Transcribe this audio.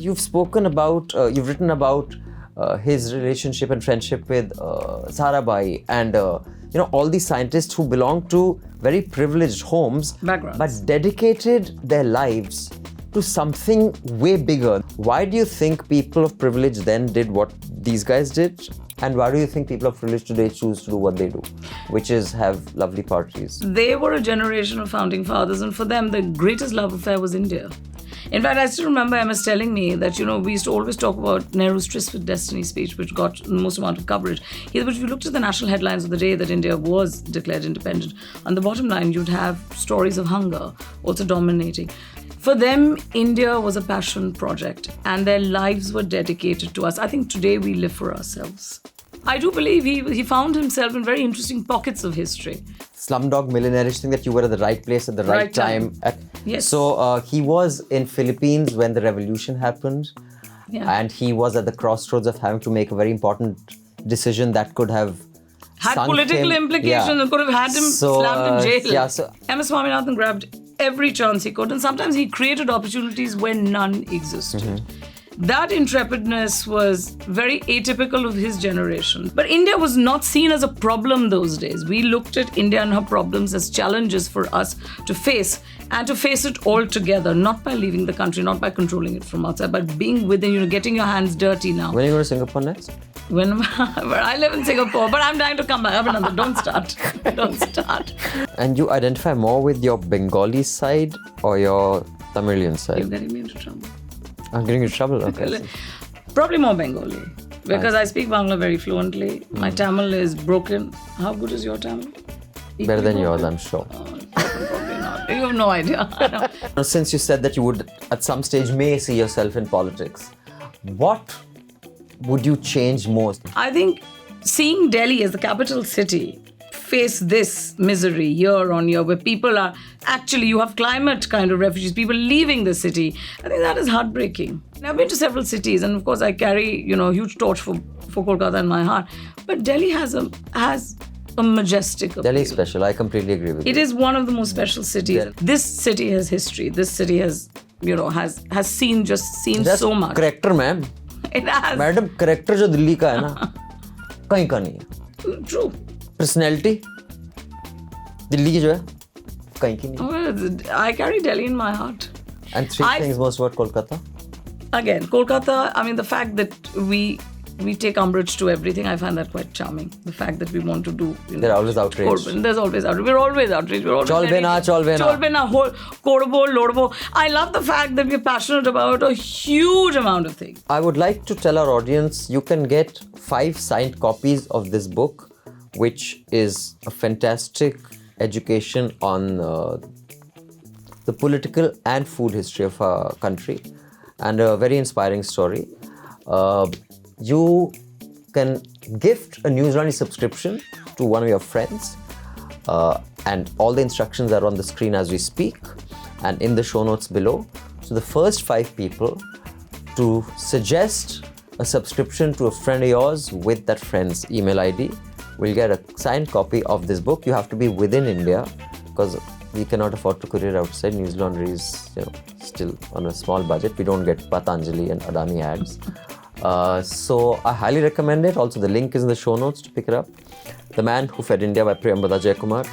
you've spoken about, you've written about his relationship and friendship with Sarabhai and all these scientists who belong to very privileged homes, backgrounds, but dedicated their lives to something way bigger. Why do you think people of privilege then did what these guys did? And why do you think people of privilege today choose to do what they do, which is have lovely parties? They were a generation of founding fathers, and for them, the greatest love affair was India. In fact, I still remember MS telling me that, we used to always talk about Nehru's Tryst with Destiny speech, which got the most amount of coverage. He said, but if you looked at the national headlines of the day that India was declared independent, on the bottom line, you'd have stories of hunger also dominating. For them, India was a passion project, and their lives were dedicated to us. I think today we live for ourselves. I do believe he found himself in very interesting pockets of history. Slumdog Millionaire-ish thing that you were at the right place at the right time. Yes. So he was in Philippines when the revolution happened. Yeah. And he was at the crossroads of having to make a very important decision that could have had political implications and could have had him slammed in jail. MS Swaminathan grabbed every chance he could, and sometimes he created opportunities where none existed. Mm-hmm. That intrepidness was very atypical of his generation. But India was not seen as a problem those days. We looked at India and her problems as challenges for us to face, and to face it all together, not by leaving the country, not by controlling it from outside, but being within, getting your hands dirty now. When are you going to Singapore next? I live in Singapore, but I'm dying to come back. Abhinandan, don't start. Don't start. And you identify more with your Bengali side or your Tamilian side? You're getting me into trouble. I'm getting into trouble? Okay. Probably more Bengali. Because I speak Bangla very fluently. My Tamil is broken. How good is your Tamil? Better than yours, I'm sure. Probably not. You have no idea. Since you said that you would, at some stage, may see yourself in politics, what would you change most? I think seeing Delhi as the capital city face this misery year on year, where people are actually, you have climate kind of refugees, people leaving the city. I think that is heartbreaking. I've been to several cities, and of course I carry, a huge torch for Kolkata in my heart. But Delhi has a majestic appeal. Delhi is special. I completely agree with you. It is one of the most special cities. This city has history. This city has, has seen so much. Character, ma'am. It has. Madam, character जो दिल्ली का है ना, कहीं का नहीं है. True. Personality, Delhi की जो है, कहीं की नहीं. I carry Delhi in my heart. And three things most about Kolkata? Again, Kolkata, the fact that we take umbrage to everything, I find that quite charming. The fact that we want to do... They're always outraged. There's always outrage. We're always outraged. Cholbena. Korbo, Lorbo. I love the fact that we're passionate about a huge amount of things. I would like to tell our audience, you can get 5 signed copies of this book, which is a fantastic education on the political and food history of our country, and a very inspiring story. You can gift a Newslaundry subscription to one of your friends, and all the instructions are on the screen as we speak and in the show notes below. So the first 5 people to suggest a subscription to a friend of yours with that friend's email ID will get a signed copy of this book. You have to be within India because we cannot afford to courier outside. Newslaundry is still on a small budget. We don't get Patanjali and Adani ads. So I highly recommend it. Also, the link is in the show notes to pick it up. The Man Who Fed India by Priyambada Jayakumar.